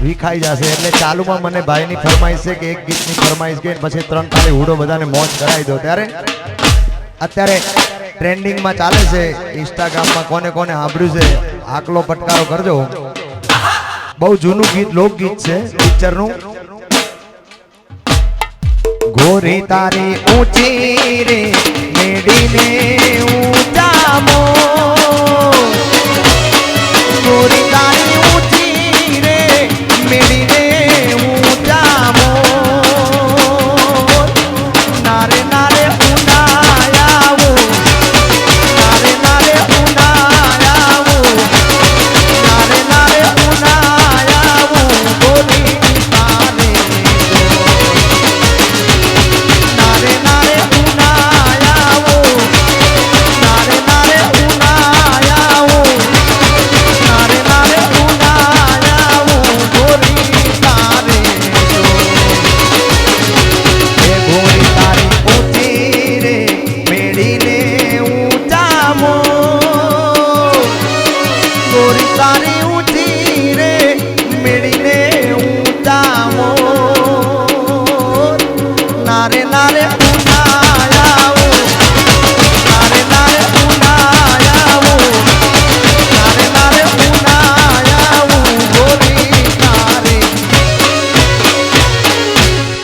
વિખાઈ જશે એટલે ચાલુમાં મને ભાઈની ફરમાઈશ છે કે એક ગીતની ફરમાઈશ કે પછી 3 તાળી હુડો બધાને મોજ કરાવી દો। ત્યારે અત્યારે ટ્રેન્ડિંગમાં ચાલે છે ઇન્સ્ટાગ્રામમાં કોને કોને સાંભળ્યું છે આકલો પટકારો કરજો। બહુ જૂનું ગીત લોકગીત છે પિક્ચરનું। ગોરી તારી ઊંચી રે મેડીને ઊંચા મો ગોરી તારી ઊંચી રે મેડીને ઊંચા મો નારે નારે ઉનાયાવો નારે નારે ઉનાયાવો નારે નારે ઉનાયાવો ગોરી તારે નારે નારે ઉનાયાવો નારે નારે ઉનાયાવો નારે નારે ઉનાયાવો ગોરી તારે એ ગોરી તારી ઊંચી રે મેડીને ઊંચા મો ગોરી તારી ઊંચી રે મેડીને ઊંચા મો નારે નારે ઉનાયાવો નારે નારે ઉનાયાવો નારે નારે ઉનાયાવો ગોરી તારે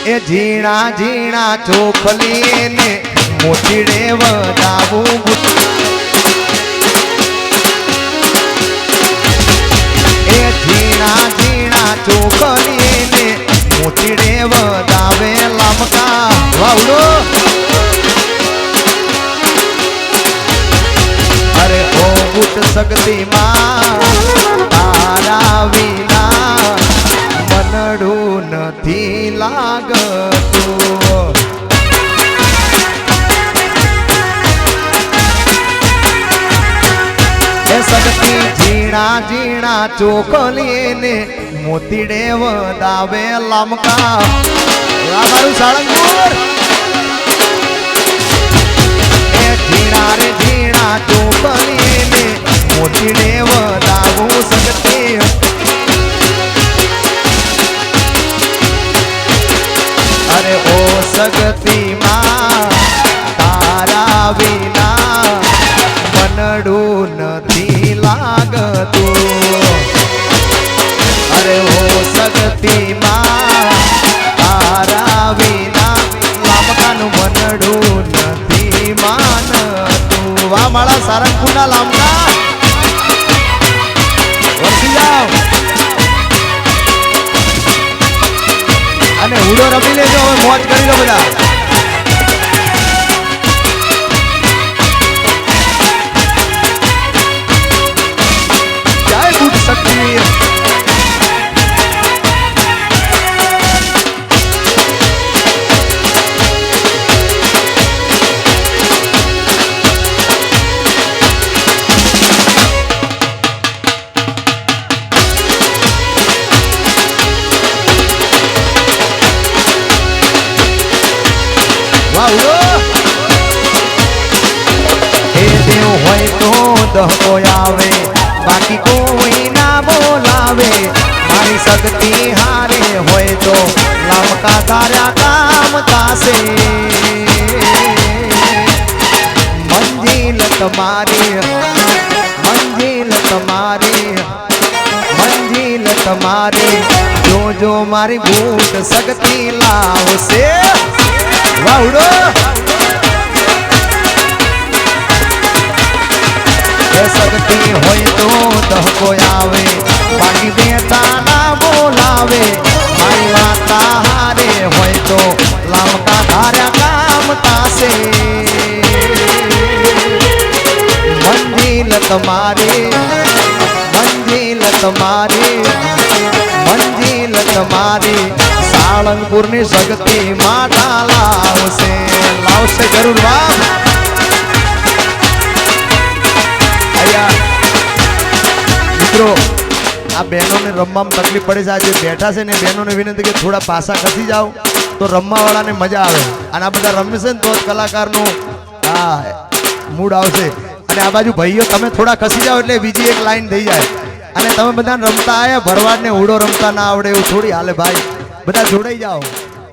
એ ઝીણા ઝીણા ચોખલીને મોતીડે વધાવું એ ઝીણા ઝીણા ચોખલીને મોતીડે વધાવે લમકા વાવડો અરે ઓ ગુટ શક્તિમાં તારા વિના મનડું નથી લાગતું એ શક્તિ ઝીણા ઝીણા ચોખલીને મોતીડે વધાવે લમકા મારું સાળંગપુર એ ઝીણા રે ઝીણા ચોખલીને મોતીડે વધાવું શક્તિ અરે ઓ શક્તિમાં તારા વિના મનડું નથી લાગતું અરે ઓ શક્તિમાં તારા વિના લામકાનું મનડું નથી માનતું વાહ માળા સારંગપુરના લામકા વરસી જાઓ અને હુડો રમી લેજો હવે મોજ કરી લો બધા જય ગુટ શક્તિ એ દેવ હોય તો દહકો આવે બાકી કોઈ ના બોલાવે મારી શક્તિ હારે હોય તો લમકા તાર્યા કામ થાશે મંજિલ તમારી મંજિલ તમારી મંજિલ તમારી જો મારી ભૂત શક્તિ લાવશે વાવડો એ શક્તિ હોય તો દહકો આવે બાકી બેતા ના બોલાવે મારી માતા હારે હોય તો લામકા ધાર્યા કામ થાશે મંજિલ તમારી મંજિલ તમારી મંજિલ તમારી સાળંગપુરની શક્તિ માતા લાવશે લાવશે જરૂર બાપ મિત્રો આ બહેનોને રમવામાં તકલીફ પડે છે આજે બેઠા છે ને બહેનોને વિનંતી કે થોડા પાસા ખસી જાઓ તો રમવાવાળાને મજા આવે અને આ બધા રમશે ને તો જ કલાકારનો મૂડ આવશે અને આ બાજુ ભાઈઓ તમે થોડા ખસી જાઓ એટલે બીજી એક લાઈન થઈ જાય અને તમે બધા રમતા આયા ભરવાડ ને હુડો રમતા ના આવડે એવું થોડી હાલે ભાઈ બધા જોડાઈ જાઓ